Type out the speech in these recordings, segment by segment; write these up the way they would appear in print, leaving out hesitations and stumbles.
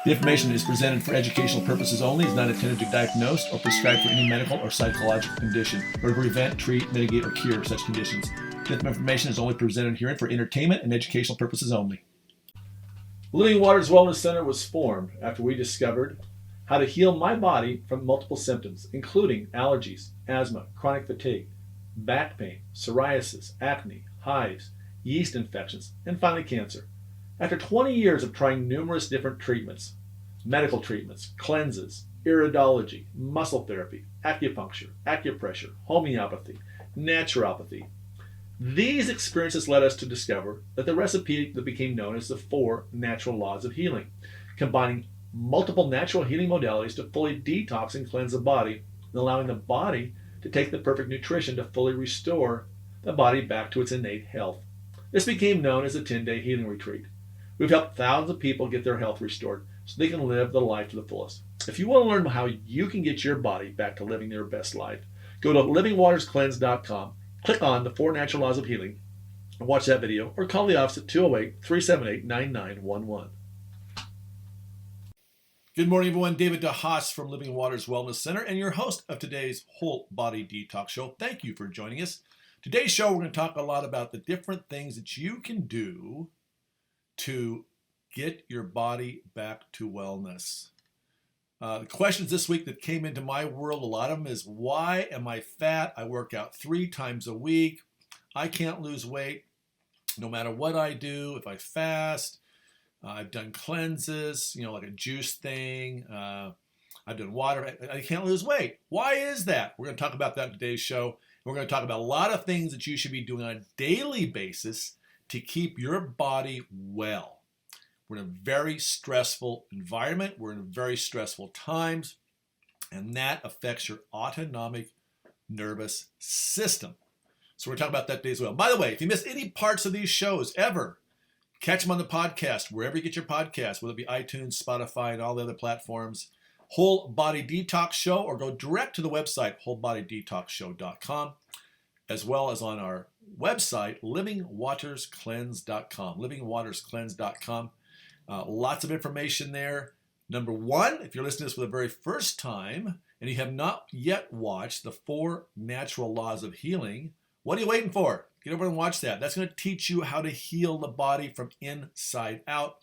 The information is presented for educational purposes only, is not intended to diagnose or prescribe for any medical or psychological condition, or to prevent, treat, mitigate, or cure such conditions. This information is only presented herein for entertainment and educational purposes only. Living Waters Wellness Center was formed after we discovered how to heal my body from multiple symptoms, including allergies, asthma, chronic fatigue, back pain, psoriasis, acne, hives, yeast infections, and finally cancer. After 20 years of trying numerous different treatments, medical treatments, cleanses, iridology, muscle therapy, acupuncture, acupressure, homeopathy, naturopathy, these experiences led us to discover that the recipe that became known as the 4 natural laws of healing, combining multiple natural healing modalities to fully detox and cleanse the body, and allowing the body to take the perfect nutrition to fully restore the body back to its innate health. This became known as the 10-day healing retreat. We've helped thousands of people get their health restored so they can live the life to the fullest. If you want to learn how you can get your body back to living their best life, go to livingwaterscleanse.com, click on the 4 natural laws of healing, and watch that video, or call the office at 208-378-9911. Good morning, everyone. David DeHaas from Living Waters Wellness Center and your host of today's Whole Body Detox Show. Thank you for joining us. Today's show, we're going to talk a lot about the different things that you can do to get your body back to wellness. The questions this week that came into my world, a lot of them is, why am I fat? I work out 3 times a week. I can't lose weight no matter what I do. If I fast, I've done cleanses, like a juice thing. I've done water. I can't lose weight. Why is that? We're going to talk about that in today's show. We're going to talk about a lot of things that you should be doing on a daily basis to keep your body well. We're in a very stressful environment. We're in very stressful times, and that affects your autonomic nervous system. So we're talking about that today as well. By the way, if you missed any parts of these shows ever, catch them on the podcast, wherever you get your podcast, whether it be iTunes, Spotify, and all the other platforms. Whole Body Detox Show, or go direct to the website, wholebodydetoxshow.com, as well as on our website, livingwaterscleanse.com, livingwaterscleanse.com. Lots of information there. Number 1, if you're listening to this for the very first time and you have not yet watched the 4 natural laws of healing, what are you waiting for? Get over and watch that. That's going to teach you how to heal the body from inside out.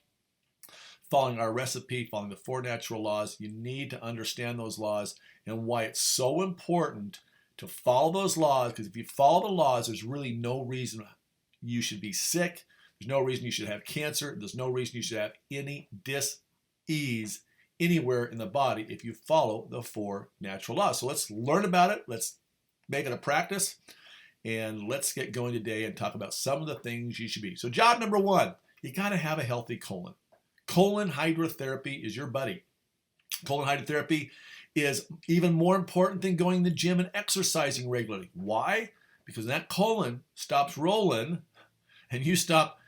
Following our recipe, following the 4 natural laws, you need to understand those laws and why it's so important to follow those laws, because if you follow the laws, there's really no reason you should be sick. There's no reason you should have cancer. There's no reason you should have any dis-ease anywhere in the body if you follow the 4 natural laws. So let's learn about it. Let's make it a practice. And let's get going today and talk about some of the things you should be. So job number 1, you got to have a healthy colon. Colon hydrotherapy is your buddy. Colon hydrotherapy is even more important than going to the gym and exercising regularly. Why? Because that colon stops rolling and you stop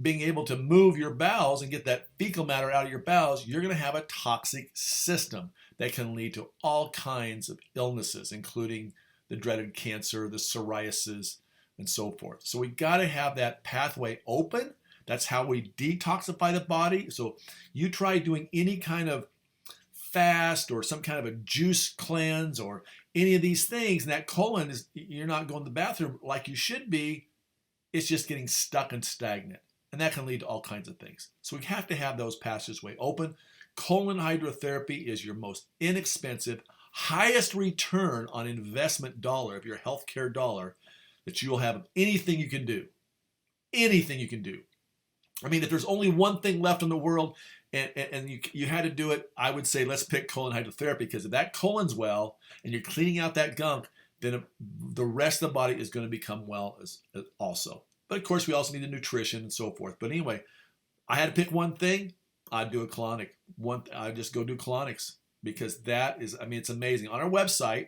being able to move your bowels and get that fecal matter out of your bowels, you're going to have a toxic system that can lead to all kinds of illnesses, including the dreaded cancer, the psoriasis, and so forth. So we got to have that pathway open. That's how we detoxify the body. So you try doing any kind of fast or some kind of a juice cleanse or any of these things, and that colon is, you're not going to the bathroom like you should be. It's just getting stuck and stagnant. And that can lead to all kinds of things. So we have to have those passageways open. Colon hydrotherapy is your most inexpensive, highest return on investment dollar of your healthcare dollar that you will have of anything you can do. Anything you can do. I mean, if there's only one thing left in the world and you had to do it, I would say let's pick colon hydrotherapy, because if that colon's well and you're cleaning out that gunk, then the rest of the body is going to become well as also. But of course, we also need the nutrition and so forth. But anyway, I had to pick one thing. I'd do a colonic. I'd just go do colonics, because that is, it's amazing. On our website,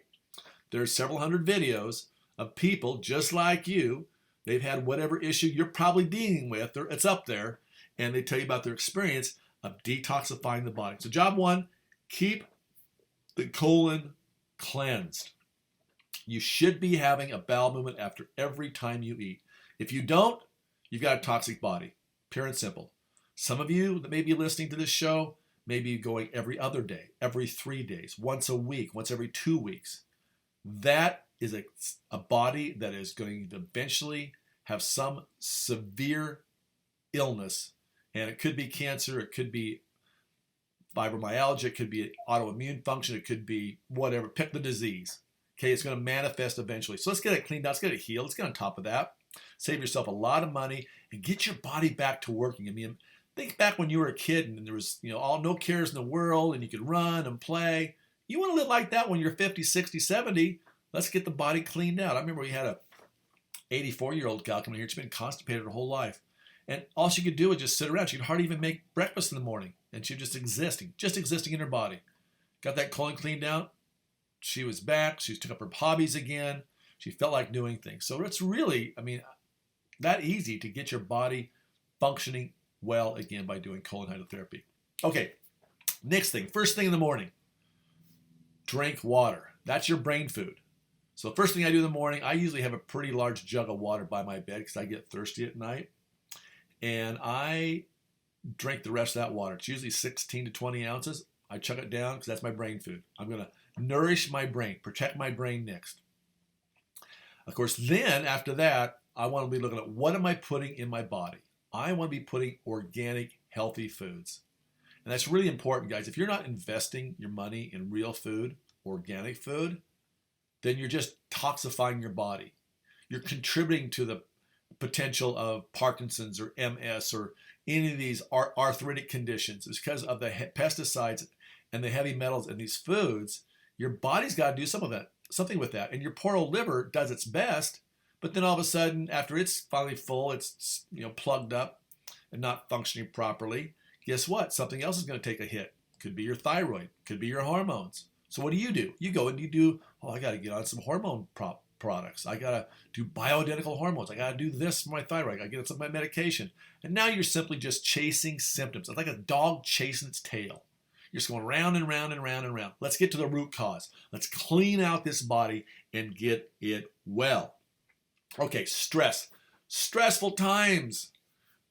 there's several hundred videos of people just like you. They've had whatever issue you're probably dealing with. It's up there. And they tell you about their experience of detoxifying the body. So job 1, keep the colon cleansed. You should be having a bowel movement after every time you eat. If you don't, you've got a toxic body. Pure and simple. Some of you that may be listening to this show may be going every other day, every 3 days, once a week, once every 2 weeks. That is a body that is going to eventually have some severe illness. And it could be cancer, it could be fibromyalgia, it could be autoimmune function, it could be whatever. Pick the disease. Okay, it's going to manifest eventually. So let's get it cleaned out, let's get it healed, let's get on top of that. Save yourself a lot of money and get your body back to working. I mean, think back when you were a kid and there was, no cares in the world and you could run and play. You want to live like that when you're 50, 60, 70. Let's get the body cleaned out. I remember we had a 84-year-old gal coming here. She's been constipated her whole life. And all she could do was just sit around. She could hardly even make breakfast in the morning. And she was just existing in her body. Got that colon cleaned out. She was back. She took up her hobbies again. She felt like doing things. So it's really, that easy to get your body functioning well again by doing colon hydrotherapy. Okay, next thing, first thing in the morning, drink water. That's your brain food. So the first thing I do in the morning, I usually have a pretty large jug of water by my bed because I get thirsty at night. And I drink the rest of that water. It's usually 16 to 20 ounces. I chug it down because that's my brain food. I'm going to nourish my brain, protect my brain next. Of course, then after that, I want to be looking at what am I putting in my body? I want to be putting organic, healthy foods. And that's really important, guys. If you're not investing your money in real food, organic food, then you're just toxifying your body. You're contributing to the potential of Parkinson's or MS or any of these arthritic conditions. It's because of the pesticides and the heavy metals in these foods. Your body's got to do something with that. And your poor old liver does its best, but then all of a sudden, after it's finally full, it's plugged up and not functioning properly. Guess what? Something else is going to take a hit. Could be your thyroid. Could be your hormones. So what do? You go and you do, I got to get on some hormone products. I got to do bioidentical hormones. I got to do this for my thyroid. I got to get some of my medication. And now you're simply just chasing symptoms. It's like a dog chasing its tail. You're just going round and round and round and round. Let's get to the root cause. Let's clean out this body and get it well. Okay, stress. Stressful times.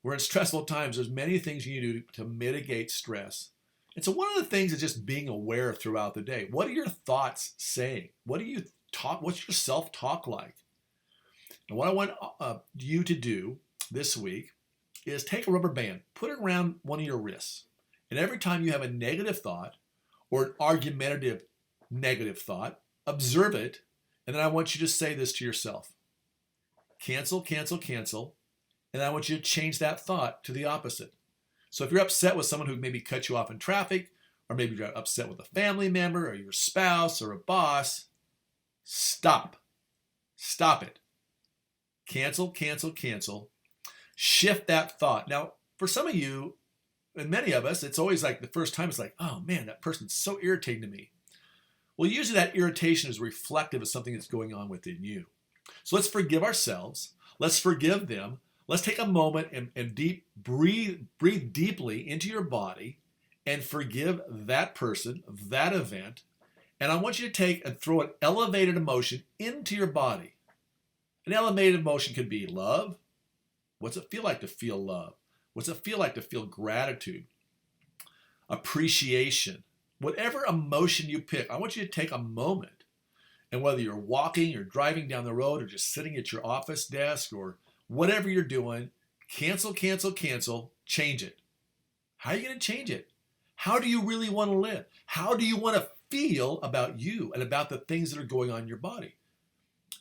We're in stressful times. There's many things you do to mitigate stress. And so one of the things is just being aware throughout the day. What are your thoughts saying? What's your self-talk like? And what I want you to do this week is take a rubber band, put it around one of your wrists. And every time you have a negative thought or an argumentative negative thought, observe it. And then I want you to say this to yourself. Cancel, cancel, cancel. And I want you to change that thought to the opposite. So if you're upset with someone who maybe cut you off in traffic, or maybe you're upset with a family member or your spouse or a boss, stop. Stop it. Cancel, cancel, cancel. Shift that thought. Now, for some of you, and many of us, it's always like the first time it's like, oh man, that person's so irritating to me. Well, usually that irritation is reflective of something that's going on within you. So let's forgive ourselves. Let's forgive them. Let's take a moment and breathe deeply into your body and forgive that person, that event. And I want you to take and throw an elevated emotion into your body. An elevated emotion could be love. What's it feel like to feel love? What's it feel like to feel gratitude? Appreciation. Whatever emotion you pick, I want you to take a moment. And whether you're walking or driving down the road or just sitting at your office desk or whatever you're doing, cancel, cancel, cancel, change it. How are you going to change it? How do you really want to live? How do you want to feel about you and about the things that are going on in your body?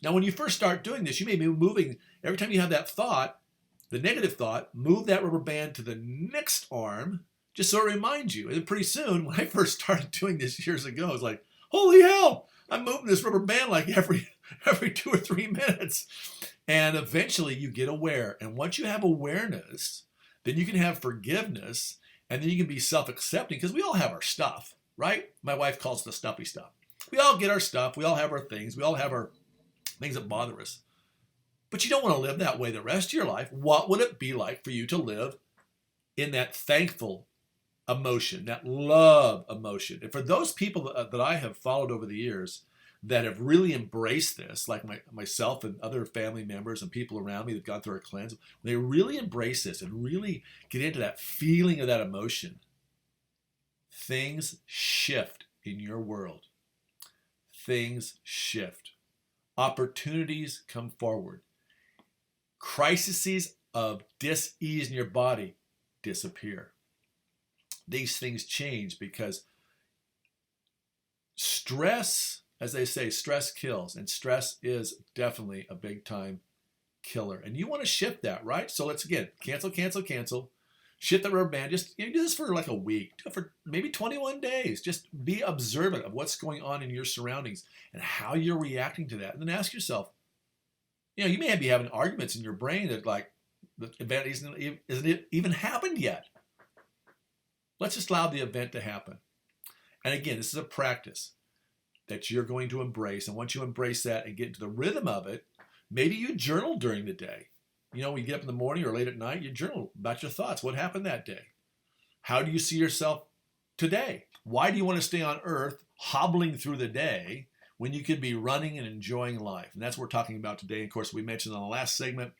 Now, when you first start doing this, you may be moving, every time you have that thought, the negative thought, move that rubber band to the next arm, just so it reminds you. And then pretty soon, when I first started doing this years ago, I was like, holy hell, I'm moving this rubber band like every 2 or 3 minutes. And eventually you get aware. And once you have awareness, then you can have forgiveness, and then you can be self-accepting, because we all have our stuff, right? My wife calls it the stuffy stuff. We all get our stuff. We all have our things. We all have our things that bother us. But you don't want to live that way the rest of your life. What would it be like for you to live in that thankful emotion, that love emotion? And for those people that I have followed over the years, that have really embraced this, like myself and other family members and people around me that have gone through our cleanse, when they really embrace this and really get into that feeling of that emotion, things shift in your world. Things shift. Opportunities come forward. Crises of dis-ease in your body disappear. These things change because stress, as they say, stress kills, and stress is definitely a big time killer. And you want to shift that, right? So let's again cancel. Shift the rubber band. Just do this for like a week. Do it for maybe 21 days. Just be observant of what's going on in your surroundings and how you're reacting to that. And then ask yourself, you may be having arguments in your brain that like the event isn't even happened yet. Let's just allow the event to happen. And again, this is a practice that you're going to embrace. And once you embrace that and get into the rhythm of it, maybe you journal during the day. When you get up in the morning or late at night, you journal about your thoughts. What happened that day? How do you see yourself today? Why do you want to stay on earth hobbling through the day when you could be running and enjoying life? And that's what we're talking about today. Of course, we mentioned on the last segment,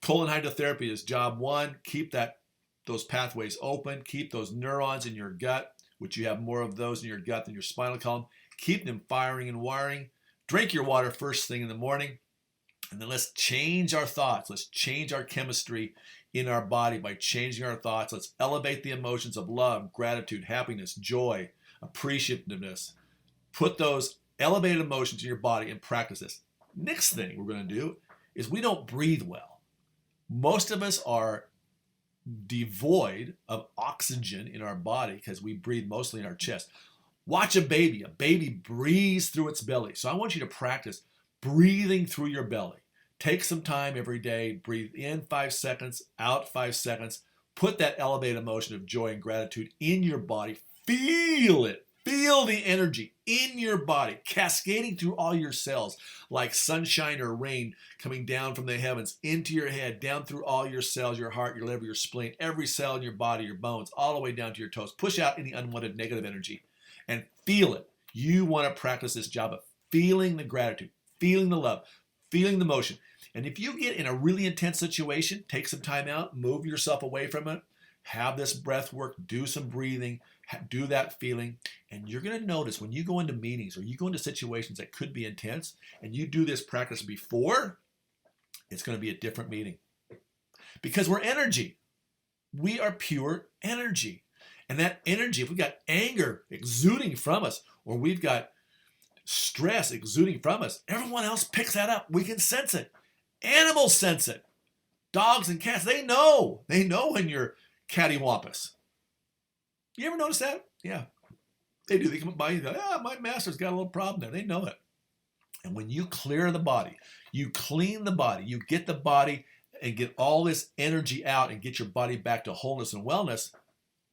colon hydrotherapy is job one. Keep those pathways open. Keep those neurons in your gut, which you have more of those in your gut than your spinal column. Keep them firing and wiring. Drink your water first thing in the morning. And then let's change our thoughts. Let's change our chemistry in our body by changing our thoughts. Let's elevate the emotions of love, gratitude, happiness, joy, appreciativeness. Put those elevated emotions in your body and practice this. Next thing we're going to do is we don't breathe well. Most of us are devoid of oxygen in our body because we breathe mostly in our chest. Watch a baby. A baby breathes through its belly. So I want you to practice breathing through your belly. Take some time every day. Breathe in 5 seconds, out 5 seconds. Put that elevated emotion of joy and gratitude in your body. Feel it. Feel the energy in your body, cascading through all your cells like sunshine or rain coming down from the heavens into your head, down through all your cells, your heart, your liver, your spleen, every cell in your body, your bones, all the way down to your toes. Push out any unwanted negative energy and feel it. You want to practice this job of feeling the gratitude, feeling the love, feeling the motion. And if you get in a really intense situation, take some time out, move yourself away from it, have this breath work, do some breathing, do that feeling. And you're going to notice when you go into meetings or you go into situations that could be intense and you do this practice before, it's going to be a different meeting. Because we're energy. We are pure energy. And that energy, if we've got anger exuding from us or we've got stress exuding from us, everyone else picks that up. We can sense it. Animals sense it. Dogs and cats, they know when you're cattywampus. You ever notice that? Yeah, they do. They come by you and go, my master's got a little problem there. They know it. And when you clear the body, you clean the body, you get the body and get all this energy out and get your body back to wholeness and wellness,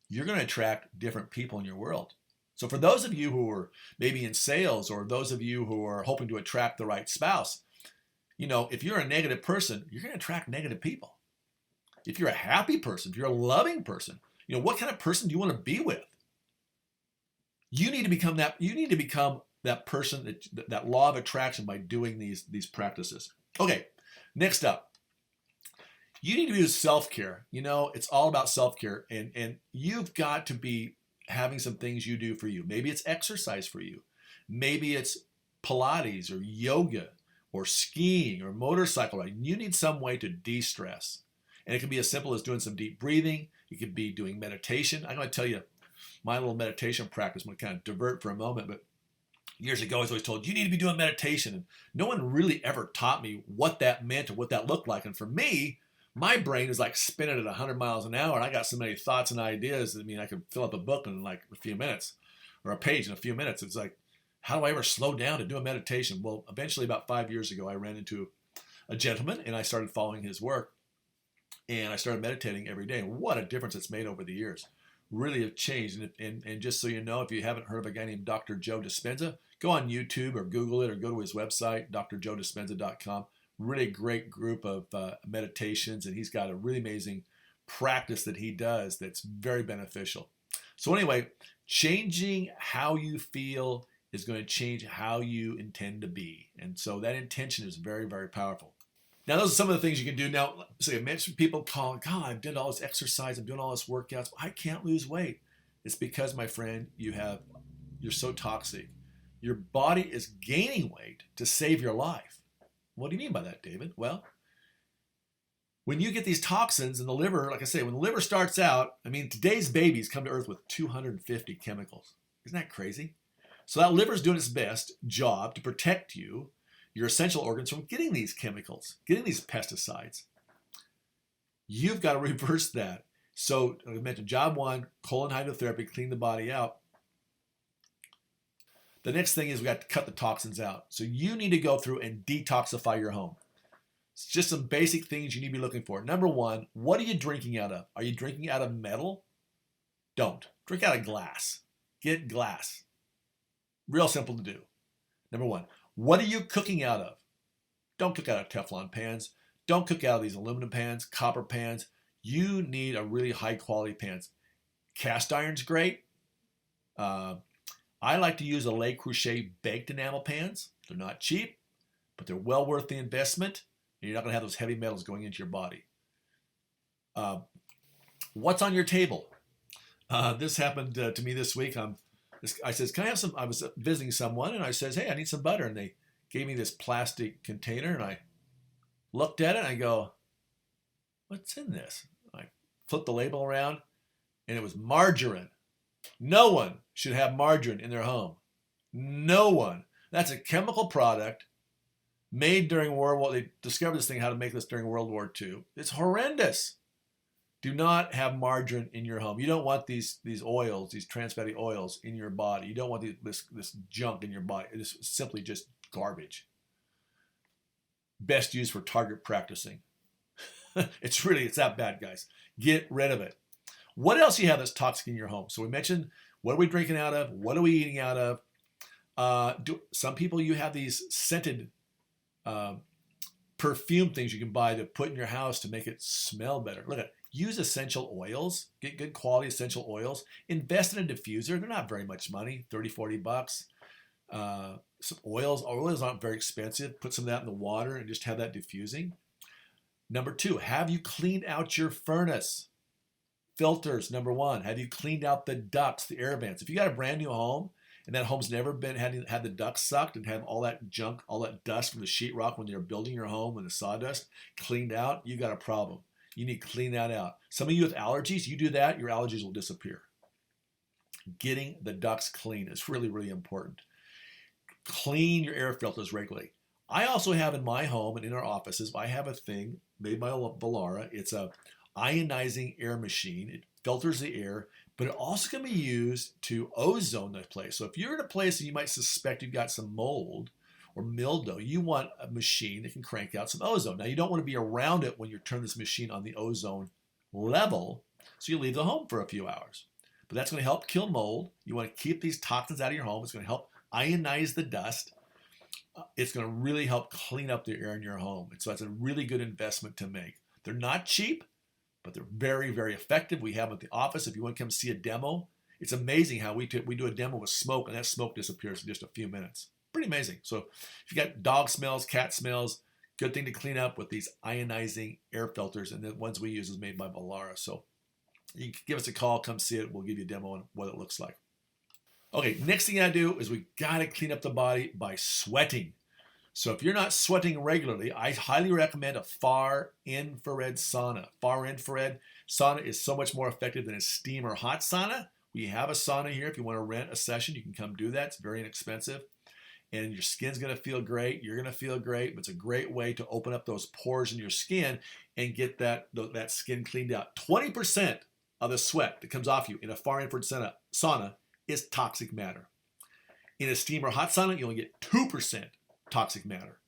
you're going to attract different people in your world. So for those of you who are maybe in sales or those of you who are hoping to attract the right spouse, if you're a negative person, you're going to attract negative people. If you're a happy person, if you're a loving person, what kind of person do you want to be with? You need to become that. You need to become that person, that law of attraction by doing these practices. Okay, next up. You need to do self-care. It's all about self-care, and you've got to be having some things you do for you. Maybe it's exercise for you. Maybe it's Pilates or yoga or skiing or motorcycle riding. You need some way to de-stress. And it can be as simple as doing some deep breathing. You could be doing meditation. I'm going to tell you my little meditation practice. I'm going to kind of divert for a moment, but years ago I was always told, you need to be doing meditation. And no one really ever taught me what that meant or what that looked like. And for me, my brain is like spinning at 100 miles an hour. And I got so many thoughts and ideas. I could fill up a book in like a few minutes or a page in a few minutes. It's like, how do I ever slow down to do a meditation? Well, eventually about 5 years ago, I ran into a gentleman and I started following his work. And I started meditating every day. And what a difference it's made over the years. Really have changed. And just so you know, if you haven't heard of a guy named Dr. Joe Dispenza, go on YouTube or Google it or go to his website, drjoedispenza.com. Really great group of meditations. And he's got a really amazing practice that he does that's very beneficial. So anyway, changing how you feel is going to change how you intend to be. And so that intention is very, very powerful. Now, those are some of the things you can do. Now, so I mentioned people calling, God, I've done all this exercise, I'm doing all this workouts, I can't lose weight. It's because, my friend, you're so toxic. Your body is gaining weight to save your life. What do you mean by that, David? Well, when you get these toxins in the liver, like I say, when the liver starts out, today's babies come to earth with 250 chemicals. Isn't that crazy? So that liver is doing its best job to protect you, your essential organs, from getting these chemicals, getting these pesticides. You've got to reverse that. So, like I mentioned, job one, colon hydrotherapy, clean the body out. The next thing is we got to cut the toxins out. So you need to go through and detoxify your home. It's just some basic things you need to be looking for. Number one, what are you drinking out of? Are you drinking out of metal? Don't. Drink out of glass. Get glass. Real simple to do. Number one, what are you cooking out of? Don't cook out of Teflon pans. Don't cook out of these aluminum pans, copper pans. You need a really high quality pans. Cast iron's great. I like to use a Le Creuset baked enamel pans. They're not cheap, but they're well worth the investment. And you're not going to have those heavy metals going into your body. What's on your table? This happened to me this week. I says, can I have some? I was visiting someone, and I says, hey, I need some butter. And they gave me this plastic container, and I looked at it, and I go, what's in this? I flipped the label around, and it was margarine. No one should have margarine in their home. No one. That's a chemical product made during World War. They discovered this thing, how to make this during World War II. It's horrendous. Do not have margarine in your home. You don't want these oils, these trans fatty oils in your body. You don't want this junk in your body. It is simply just garbage. Best used for target practicing. It's that bad, guys. Get rid of it. What else do you have that's toxic in your home? So we mentioned, what are we drinking out of? What are we eating out of? Some people, you have these scented perfume things you can buy to put in your house to make it smell better. Look at it. Use essential oils. Get good quality essential oils. Invest in a diffuser. They're not very much money, 30, 40 bucks. Some oils. Oils aren't very expensive. Put some of that in the water and just have that diffusing. Number two, have you cleaned out your furnace? Filters, number one. Have you cleaned out the ducts, the air vents? If you got a brand new home and that home's never been had the ducts sucked and have all that junk, all that dust from the sheetrock when you're building your home and the sawdust cleaned out, you got a problem. You need to clean that out. Some of you with allergies, you do that, your allergies will disappear. Getting the ducts clean is really, really important. Clean your air filters regularly. I also have in my home and in our offices, I have a thing made by Vallara. It's a ionizing air machine. It filters the air, but it also can be used to ozone the place. So if you're in a place that you might suspect you've got some mold or mildew, you want a machine that can crank out some ozone. Now, you don't want to be around it when you turn this machine on the ozone level, so you leave the home for a few hours. But that's going to help kill mold. You want to keep these toxins out of your home. It's going to help ionize the dust. It's going to really help clean up the air in your home. And so that's a really good investment to make. They're not cheap, but they're very, very effective. We have them at the office. If you want to come see a demo, it's amazing how we do a demo with smoke, and that smoke disappears in just a few minutes. Pretty amazing. So if you got dog smells, cat smells, good thing to clean up with these ionizing air filters. And the ones we use is made by Vallara. So you can give us a call, come see it. We'll give you a demo on what it looks like. Okay, next thing I do is we got to clean up the body by sweating. So if you're not sweating regularly, I highly recommend a far infrared sauna. Far infrared sauna is so much more effective than a steam or hot sauna. We have a sauna here. If you want to rent a session, you can come do that. It's very inexpensive. And your skin's going to feel great. You're going to feel great. But it's a great way to open up those pores in your skin and get that skin cleaned out. 20% of the sweat that comes off you in a far infrared sauna is toxic matter. In a steam or hot sauna, you only get 2% toxic matter.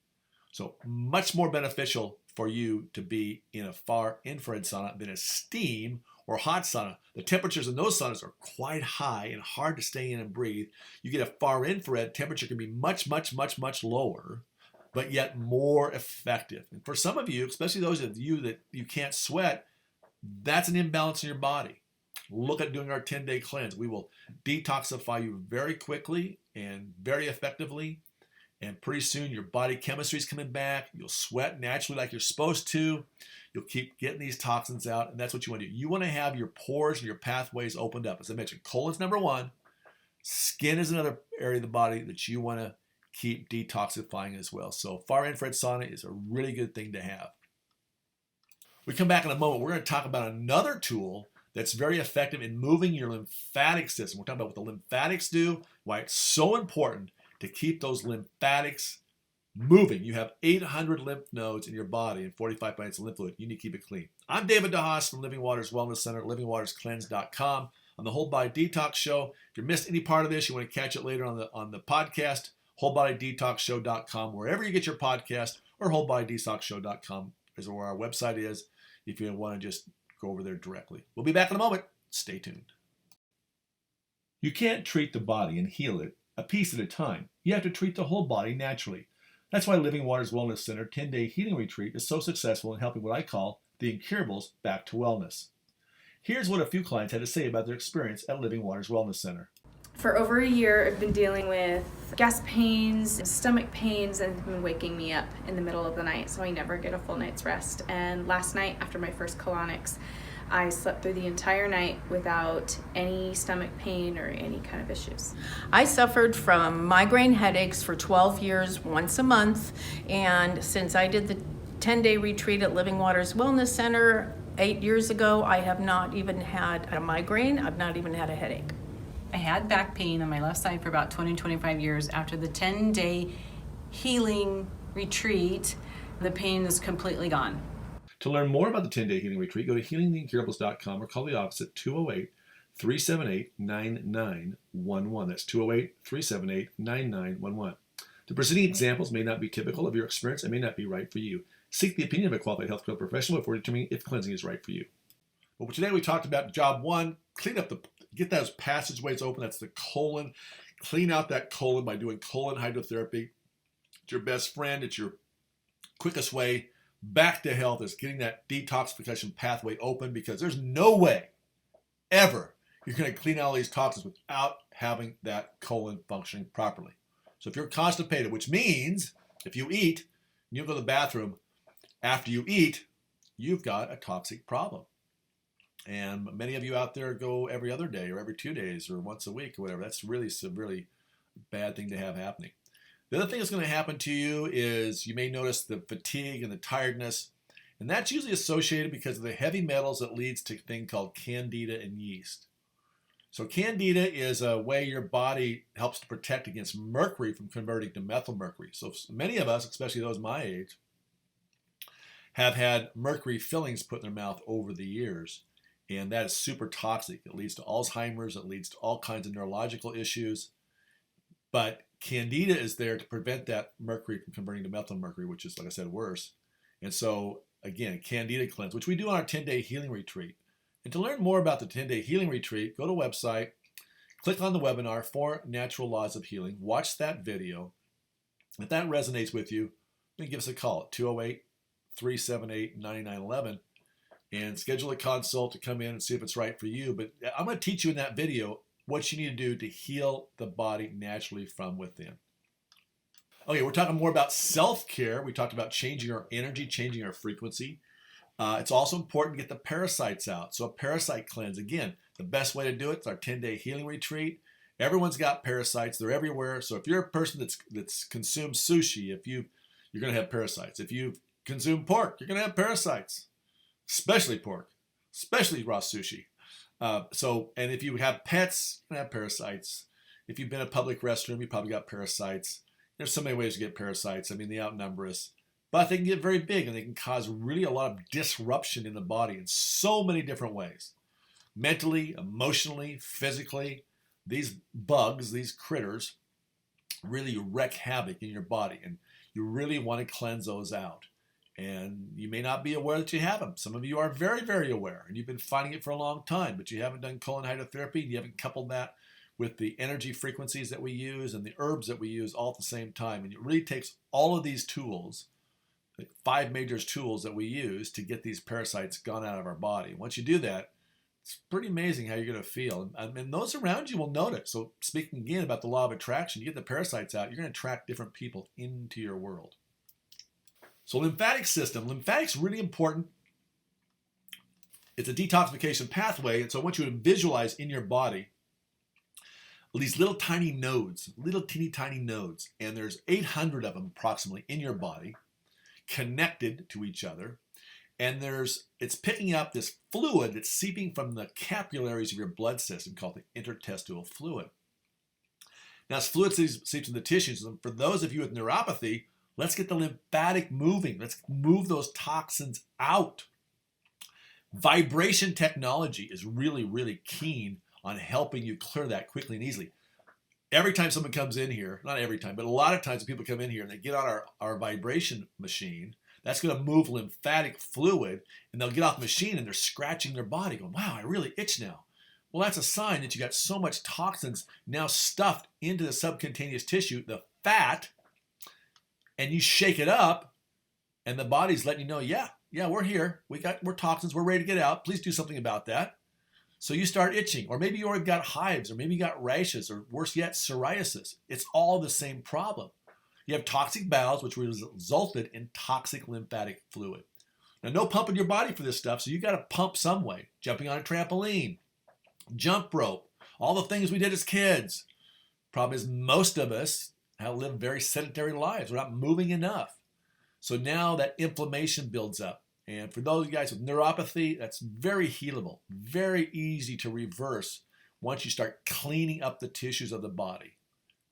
So much more beneficial for you to be in a far infrared sauna than a steam or hot sauna. The temperatures in those saunas are quite high and hard to stay in and breathe. You get a far infrared, temperature can be much, much, much, much lower, but yet more effective. And for some of you, especially those of you that you can't sweat, that's an imbalance in your body. Look at doing our 10-day cleanse. We will detoxify you very quickly and very effectively. And pretty soon your body chemistry is coming back. You'll sweat naturally like you're supposed to. You'll keep getting these toxins out, and that's what you want to do. You want to have your pores and your pathways opened up. As I mentioned, colon's number one. Skin is another area of the body that you want to keep detoxifying as well. So far infrared sauna is a really good thing to have. We come back in a moment. We're going to talk about another tool that's very effective in moving your lymphatic system. We're talking about what the lymphatics do, why it's so important to keep those lymphatics moving. You have 800 lymph nodes in your body and 45 pints of lymph fluid. You need to keep it clean. I'm David DeHaas from Living Waters Wellness Center, livingwaterscleanse.com. On the Whole Body Detox Show. If you missed any part of this, you want to catch it later on the podcast, wholebodydetoxshow.com, wherever you get your podcast, or wholebodydetoxshow.com is where our website is if you want to just go over there directly. We'll be back in a moment. Stay tuned. You can't treat the body and heal it a piece at a time. You have to treat the whole body naturally. That's why Living Waters Wellness Center 10-day healing retreat is so successful in helping what I call the incurables back to wellness. Here's what a few clients had to say about their experience at Living Waters Wellness Center. For over a year, I've been dealing with gas pains, stomach pains, and it's been waking me up in the middle of the night, so I never get a full night's rest. And last night, after my first colonics, I slept through the entire night without any stomach pain or any kind of issues. I suffered from migraine headaches for 12 years, once a month, and since I did the 10-day retreat at Living Waters Wellness Center 8 years ago, I have not even had a migraine. I've not even had a headache. I had back pain on my left side for about 25 years. After the 10-day healing retreat, the pain is completely gone. To learn more about the 10-day healing retreat, go to healingtheincurables.com or call the office at 208-378-9911. That's 208-378-9911. The preceding examples may not be typical of your experience and may not be right for you. Seek the opinion of a qualified healthcare professional before determining if cleansing is right for you. Well, today we talked about job one, get those passageways open. That's the colon. Clean out that colon by doing colon hydrotherapy. It's your best friend. It's your quickest way back to health is getting that detoxification pathway open, because there's no way ever you're going to clean out all these toxins without having that colon functioning properly. So if you're constipated, which means if you eat and you go to the bathroom after you eat, you've got a toxic problem. And many of you out there go every other day or every 2 days or once a week or whatever. That's really severely bad thing to have happening. The other thing that's going to happen to you is you may notice the fatigue and the tiredness. And that's usually associated because of the heavy metals that leads to a thing called candida and yeast. So candida is a way your body helps to protect against mercury from converting to methylmercury. So many of us, especially those my age, have had mercury fillings put in their mouth over the years. And that is super toxic. It leads to Alzheimer's. It leads to all kinds of neurological issues. But candida is there to prevent that mercury from converting to methylmercury, which is, like I said, worse. And so, again, candida cleanse, which we do on our 10-day healing retreat. And to learn more about the 10-day healing retreat, go to the website, click on the webinar, 4 Natural Laws of Healing. Watch that video. If that resonates with you, then give us a call at 208-378-9911 and schedule a consult to come in and see if it's right for you. But I'm going to teach you in that video what you need to do to heal the body naturally from within. Okay, we're talking more about self-care. We talked about changing our energy, changing our frequency. It's also important to get the parasites out. So a parasite cleanse, again, the best way to do it is our 10-day healing retreat. Everyone's got parasites. They're everywhere. So if you're a person that's consumed sushi, you're going to have parasites. If you consume pork, you're going to have parasites, especially pork, especially raw sushi. And if you have pets, you're going to have parasites. If you've been in a public restroom, you probably got parasites. There's so many ways to get parasites. I mean, they outnumber us. But they can get very big, and they can cause really a lot of disruption in the body in so many different ways. Mentally, emotionally, physically, these bugs, these critters, really wreak havoc in your body, and you really want to cleanse those out. And you may not be aware that you have them. Some of you are very, very aware, and you've been fighting it for a long time, but you haven't done colon hydrotherapy, and you haven't coupled that with the energy frequencies that we use and the herbs that we use all at the same time. And it really takes all of these tools, the 5 major tools that we use to get these parasites gone out of our body. Once you do that, It's pretty amazing how you're going to feel. And those around you will notice. So speaking again about the law of attraction, you get the parasites out, you're going to attract different people into your world. So lymphatic system. Lymphatic's really important. It's a detoxification pathway. And so I want you to visualize in your body these little tiny nodes, little teeny tiny nodes. And there's 800 of them approximately in your body connected to each other. And it's picking up this fluid that's seeping from the capillaries of your blood system called the interstitial fluid. Now, as fluid seeps in the tissues, and for those of you with neuropathy, let's get the lymphatic moving. Let's move those toxins out. Vibration technology is really, really keen on helping you clear that quickly and easily. Every time someone comes in here, not every time, but a lot of times when people come in here and they get on our vibration machine, that's going to move lymphatic fluid, and they'll get off the machine and they're scratching their body going, wow, I really itch now. Well, that's a sign that you got so much toxins now stuffed into the subcutaneous tissue, the fat, and you shake it up, and the body's letting you know, yeah, we're here. We're toxins. We're ready to get out. Please do something about that. So you start itching, or maybe you already got hives, or maybe you got rashes, or worse yet, psoriasis. It's all the same problem. You have toxic bowels, which resulted in toxic lymphatic fluid. Now, no pumping your body for this stuff, so you got to pump some way. Jumping on a trampoline, jump rope, all the things we did as kids. Problem is, most of us have lived very sedentary lives. We're not moving enough. So now that inflammation builds up. And for those guys with neuropathy, that's very healable, very easy to reverse once you start cleaning up the tissues of the body.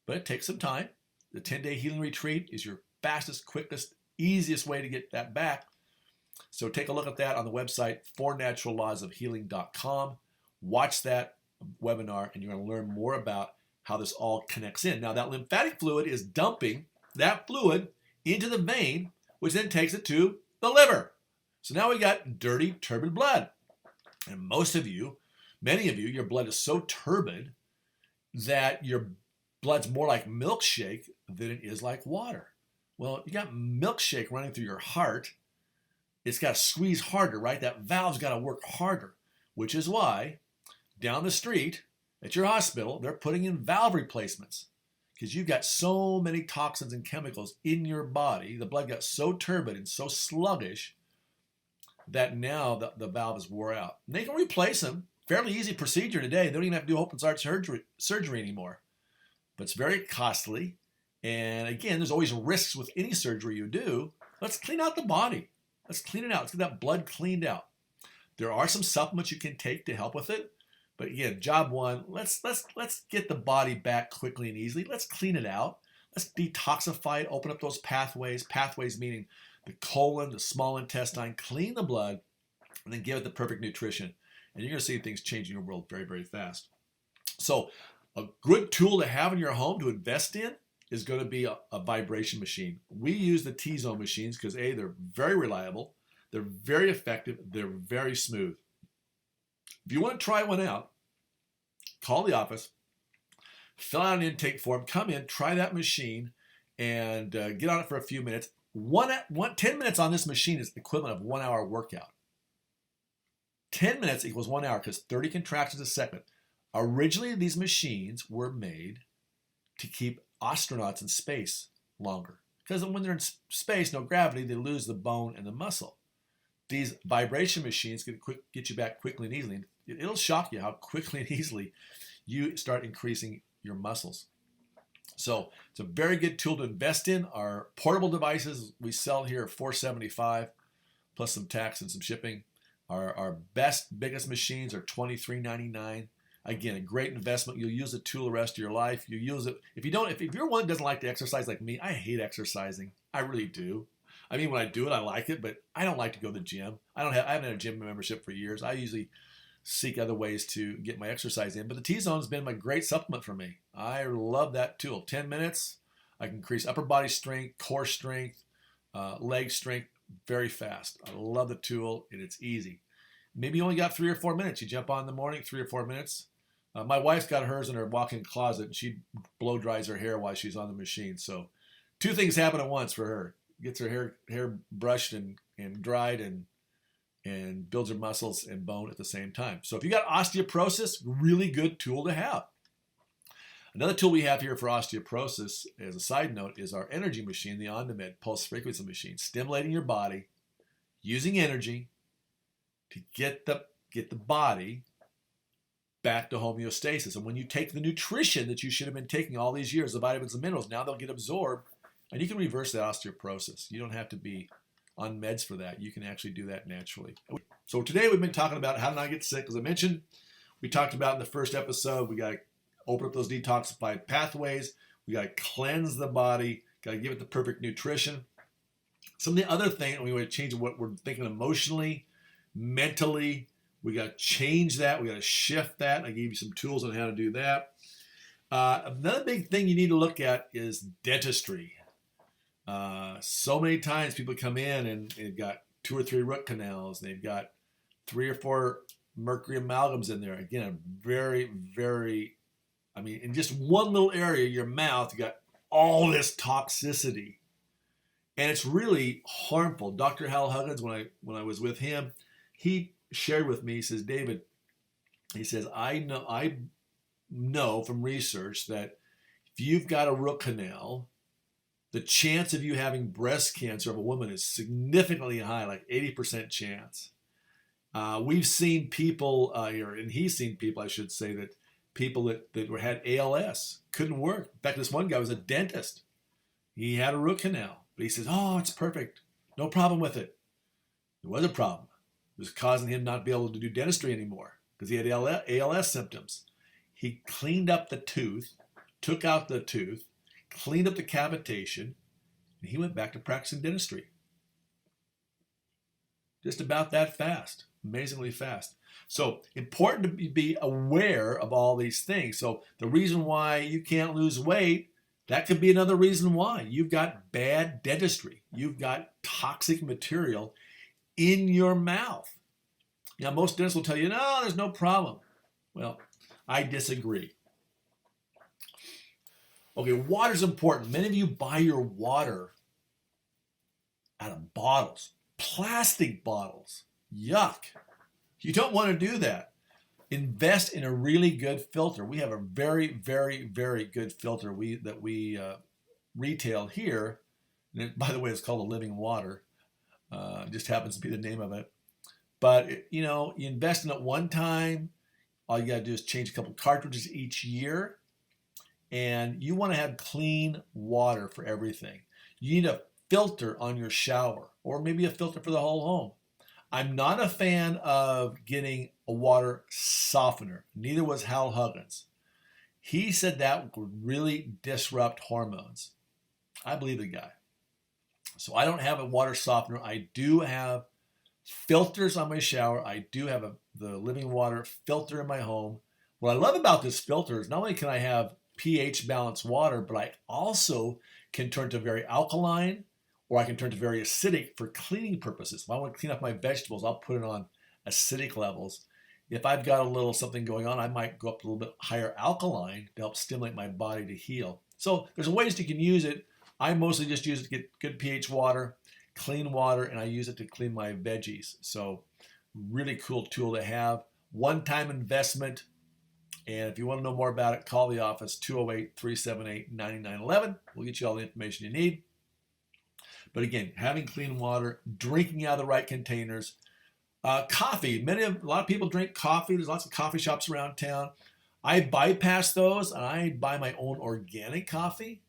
But it takes some time. The 10-day healing retreat is your fastest, quickest, easiest way to get that back. So take a look at that on the website, fournaturallawsofhealing.com. Watch that webinar, and you're going to learn more about how this all connects in. Now, that lymphatic fluid is dumping that fluid into the vein, which then takes it to the liver. So now we got dirty, turbid blood. And most of you, many of you, your blood is so turbid that your blood's more like milkshake than it is like water. Well, you got milkshake running through your heart. It's got to squeeze harder, right? That valve's got to work harder, which is why down the street at your hospital, they're putting in valve replacements because you've got so many toxins and chemicals in your body. The blood got so turbid and so sluggish that now the valve is wore out. And they can replace them. Fairly easy procedure today. They don't even have to do open heart surgery anymore. But it's very costly. And again, there's always risks with any surgery you do. Let's clean out the body. Let's clean it out. Let's get that blood cleaned out. There are some supplements you can take to help with it. But again, job one, let's get the body back quickly and easily. Let's clean it out. Let's detoxify it, open up those pathways. Pathways meaning the colon, the small intestine, clean the blood, and then give it the perfect nutrition. And you're going to see things change in your world very, very fast. So a good tool to have in your home to invest in is going to be a vibration machine. We use the T-Zone machines because A, they're very reliable, they're very effective, they're very smooth. If you want to try one out, call the office, fill out an intake form, come in, try that machine, and get on it for a few minutes. 10 minutes on this machine is the equivalent of 1 hour workout. 10 minutes equals 1 hour because 30 contractions a second. Originally, these machines were made to keep astronauts in space longer. Because when they're in space, no gravity, they lose the bone and the muscle. These vibration machines can get you back quickly and easily. It'll shock you how quickly and easily you start increasing your muscles. So it's a very good tool to invest in. Our portable devices we sell here are $475 plus some tax and some shipping. Our best, biggest machines are $23.99. Again, a great investment. You'll use the tool the rest of your life. You use it. If you're one that doesn't like to exercise like me, I hate exercising. I really do. I mean, when I do it, I like it, but I don't like to go to the gym. I haven't had a gym membership for years. I usually seek other ways to get my exercise in. But the T-Zone has been my great supplement for me. I love that tool. 10 minutes, I can increase upper body strength, core strength, leg strength very fast. I love the tool, and it's easy. Maybe you only got 3 or 4 minutes. You jump on in the morning, 3 or 4 minutes. My wife's got hers in her walk-in closet, and she blow dries her hair while she's on the machine. So 2 things happen at once for her. Gets her hair brushed and dried and and builds your muscles and bone at the same time. So if you got osteoporosis, really good tool to have. Another tool we have here for osteoporosis, as a side note, is our energy machine, the OnDemand pulse frequency machine, stimulating your body, using energy to get the body back to homeostasis. And when you take the nutrition that you should have been taking all these years, the vitamins and minerals, now they'll get absorbed, and you can reverse that osteoporosis. You don't have to be on meds for that. You can actually do that naturally. So today we've been talking about how to not get sick. As I mentioned, we talked about in the first episode, we got to open up those detoxified pathways. We got to cleanse the body, got to give it the perfect nutrition. Some of the other things, we want to change what we're thinking emotionally, mentally. We got to change that. We got to shift that. I gave you some tools on how to do that. Another big thing you need to look at is dentistry. So many times people come in and they've got 2 or 3 root canals. They've got 3 or 4 mercury amalgams in there. Again, very, very, in just one little area, your mouth, you got all this toxicity. And it's really harmful. Dr. Hal Huggins, when I was with him, he shared with me, he says, David, he says, I know from research that if you've got a root canal, the chance of you having breast cancer of a woman is significantly high, like 80% chance. We've seen people, and he's seen people, I should say, that people that had ALS couldn't work. In fact, this one guy was a dentist. He had a root canal, but he says, oh, it's perfect. No problem with it. There was a problem. It was causing him not to be able to do dentistry anymore because he had ALS symptoms. He cleaned up the tooth, took out the tooth, cleaned up the cavitation, and he went back to practicing dentistry. Just about that fast, amazingly fast. So important to be aware of all these things. So the reason why you can't lose weight, that could be another reason why. You've got bad dentistry. You've got toxic material in your mouth. Now, most dentists will tell you, no, there's no problem. Well, I disagree. Okay, water's important. Many of you buy your water out of bottles, plastic bottles. Yuck. You don't want to do that. Invest in a really good filter. We have a very, very, very good filter that we retail here. And it, by the way, it's called a Living Water. Just happens to be the name of it. But, you invest in it one time. All you got to do is change a couple cartridges each year. And you want to have clean water for everything. You need a filter on your shower, or maybe a filter for the whole home. I'm not a fan of getting a water softener. Neither was Hal Huggins. He said that would really disrupt hormones. I believe the guy. So I don't have a water softener. I do have filters on my shower. I do have the Living Water filter in my home. What I love about this filter is not only can I have pH balanced water, but I also can turn to very alkaline, or I can turn to very acidic for cleaning purposes. If I want to clean up my vegetables, I'll put it on acidic levels. If I've got a little something going on, I might go up a little bit higher alkaline to help stimulate my body to heal. So there's ways you can use it. I mostly just use it to get good pH water, clean water, and I use it to clean my veggies. So really cool tool to have. One-time investment. And if you want to know more about it, call the office, 208-378-9911. We'll get you all the information you need. But again, having clean water, drinking out of the right containers. Coffee. A lot of people drink coffee. There's lots of coffee shops around town. I bypass those, and I buy my own organic coffee.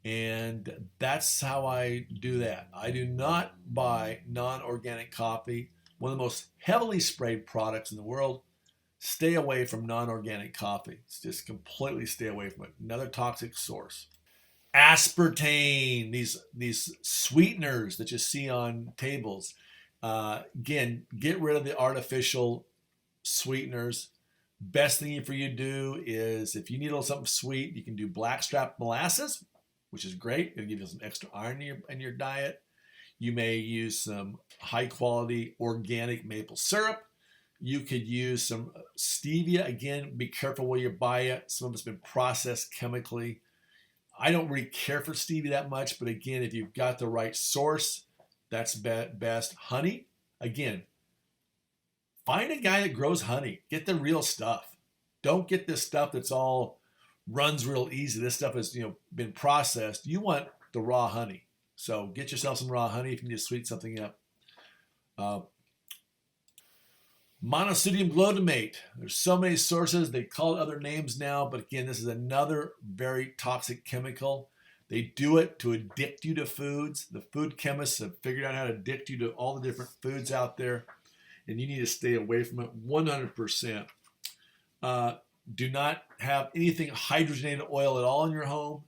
And that's how I do that. I do not buy non-organic coffee. One of the most heavily sprayed products in the world. Stay away from non-organic coffee. It's just completely stay away from it. Another toxic source. Aspartame, these sweeteners that you see on tables. Again, get rid of the artificial sweeteners. Best thing for you to do is, if you need a little something sweet, you can do blackstrap molasses, which is great. It'll give you some extra iron in your diet. You may use some high quality organic maple syrup. You could use some stevia. Again, be careful where you buy it. Some of it's been processed chemically. I don't really care for stevia that much, but again, if you've got the right source, that's best. Honey, again, find a guy that grows honey. Get the real stuff. Don't get this stuff that's all runs real easy. This stuff has, been processed. You want the raw honey. So get yourself some raw honey if you need to sweeten something up. Monosodium glutamate. There's so many sources. They call it other names now, but again, this is another very toxic chemical. They do it to addict you to foods. The food chemists have figured out how to addict you to all the different foods out there, and you need to stay away from it 100%. Do not have anything hydrogenated oil at all in your home.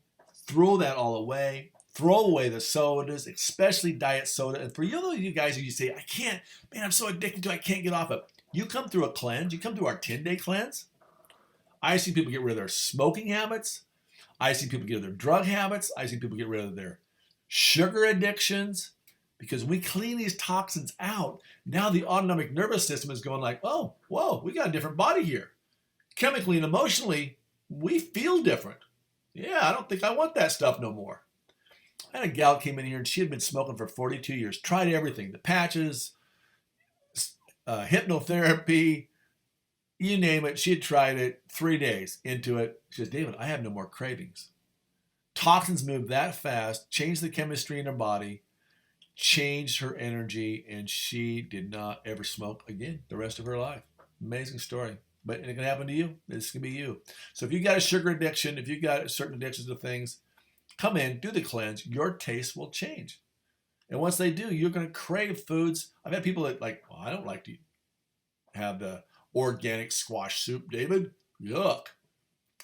Throw that all away. Throw away the sodas, especially diet soda. And for you guys who say, I can't, man, I'm so addicted to it, I can't get off it. You come through a cleanse. You come through our 10-day cleanse. I see people get rid of their smoking habits. I see people get rid of their drug habits. I see people get rid of their sugar addictions. Because we clean these toxins out, now the autonomic nervous system is going like, oh, whoa, we got a different body here. Chemically and emotionally, we feel different. Yeah, I don't think I want that stuff no more. I had a gal came in here and she had been smoking for 42 years, tried everything, the patches, hypnotherapy, you name it. She had tried it 3 days into it. She says, David, I have no more cravings. Toxins move that fast, changed the chemistry in her body, changed her energy, and she did not ever smoke again the rest of her life. Amazing story. But it can happen to you. This can be you. So if you got a sugar addiction, if you got certain addictions to things, come in, do the cleanse. Your taste will change. And once they do, you're going to crave foods. I've had people that like, well, I don't like to have the organic squash soup, David. Yuck.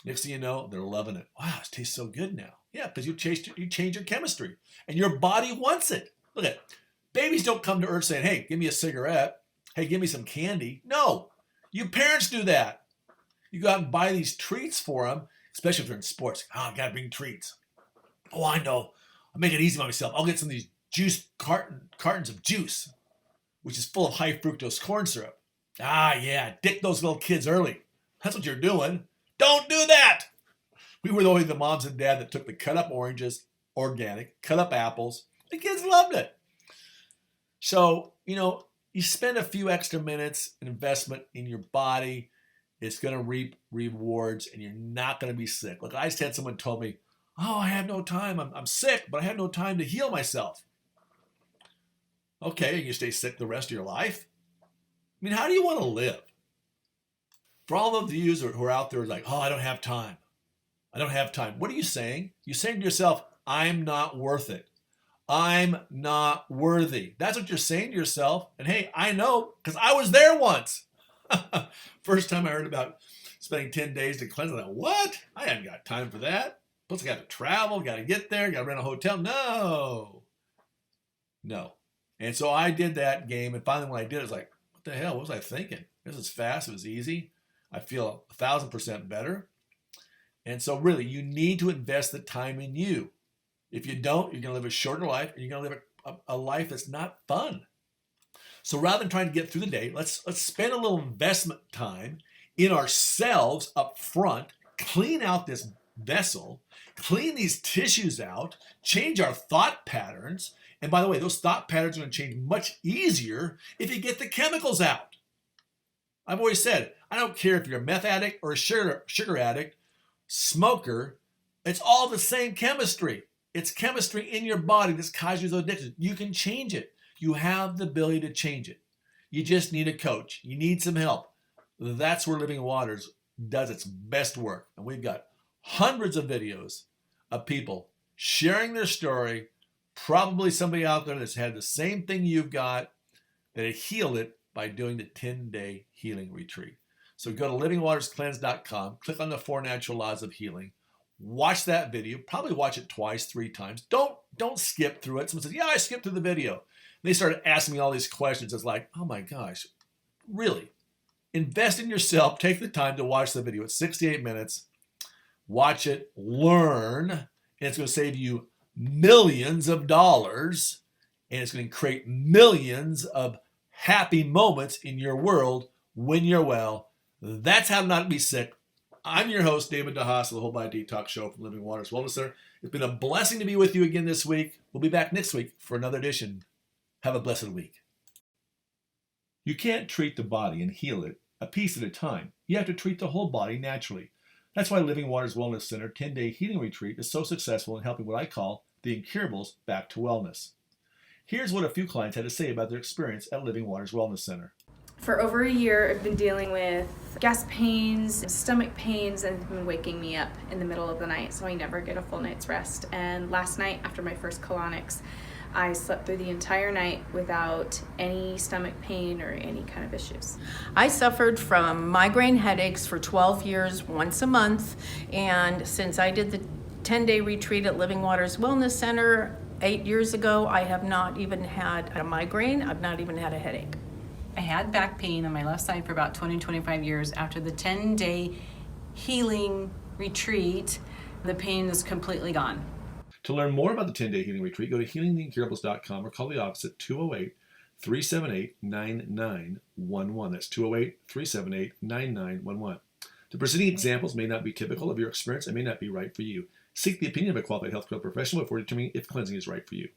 Next thing you know, they're loving it. Wow, it tastes so good now. Yeah, because you change your chemistry. And your body wants it. Look at it. Babies don't come to Earth saying, hey, give me a cigarette. Hey, give me some candy. No. You parents do that. You go out and buy these treats for them, especially if they're in sports. Oh, I got to bring treats. Oh, I know. I'll make it easy on myself. I'll get some of these cartons of juice, which is full of high fructose corn syrup. Ah, yeah, dick those little kids early. That's what you're doing. Don't do that. We were only the moms and dad that took the cut up oranges, organic, cut up apples. The kids loved it. So, you spend a few extra minutes in investment in your body. It's going to reap rewards and you're not going to be sick. Like I just had someone told me, oh, I have no time. I'm sick, but I have no time to heal myself. Okay, and you stay sick the rest of your life? I mean, how do you want to live? For all of you who are out there like, oh, I don't have time. I don't have time. What are you saying? You're saying to yourself, I'm not worth it. I'm not worthy. That's what you're saying to yourself. And hey, I know because I was there once. First time I heard about spending 10 days to cleanse, I thought, what? I haven't got time for that. Plus I got to travel, got to get there, got to rent a hotel. No. And so I did that game. And finally when I did, it was like, what the hell? What was I thinking? This is fast. It was easy. I feel 1,000% better. And so really, you need to invest the time in you. If you don't, you're going to live a shorter life and you're going to live a life that's not fun. So rather than trying to get through the day, let's spend a little investment time in ourselves up front, clean out this vessel, clean these tissues out, change our thought patterns. And by the way, those thought patterns are going to change much easier if you get the chemicals out. I've always said, I don't care if you're a meth addict or a sugar addict, smoker, it's all the same chemistry. It's chemistry in your body that's causing those addictions. You can change it. You have the ability to change it. You just need a coach. You need some help. That's where Living Waters does its best work. And we've got hundreds of videos of people sharing their story, probably somebody out there that's had the same thing you've got, that had healed it by doing the 10-day healing retreat. So go to livingwaterscleanse.com, click on the 4 natural laws of healing. Watch that video. Probably watch it twice, 3 times. Don't skip through it. Someone says, yeah, I skipped through the video. And they started asking me all these questions. It's like, oh my gosh, really? Invest in yourself. Take the time to watch the video. It's 68 minutes. Watch it, learn, and it's going to save you millions of dollars, and it's going to create millions of happy moments in your world when you're well. That's how not to be sick. I'm your host, David DeHaas of the Whole Body Detox Show from Living Waters Wellness Center. It's been a blessing to be with you again this week. We'll be back next week for another edition. Have a blessed week. You can't treat the body and heal it a piece at a time. You have to treat the whole body naturally. That's why Living Waters Wellness Center 10-day healing retreat is so successful in helping what I call the incurables back to wellness. Here's what a few clients had to say about their experience at Living Waters Wellness Center. For over a year, I've been dealing with gas pains, stomach pains, and it's been waking me up in the middle of the night, so I never get a full night's rest. And last night, after my first colonics, I slept through the entire night without any stomach pain or any kind of issues. I suffered from migraine headaches for 12 years, once a month, and since I did the 10-day retreat at Living Waters Wellness Center 8 years ago, I have not even had a migraine. I've not even had a headache. I had back pain on my left side for about 25 years. After the 10-day healing retreat, the pain is completely gone. To learn more about the 10-day healing retreat, go to healingtheincurables.com or call the office at 208-378-9911. That's 208-378-9911. The preceding examples may not be typical of your experience and may not be right for you. Seek the opinion of a qualified healthcare professional before determining if cleansing is right for you.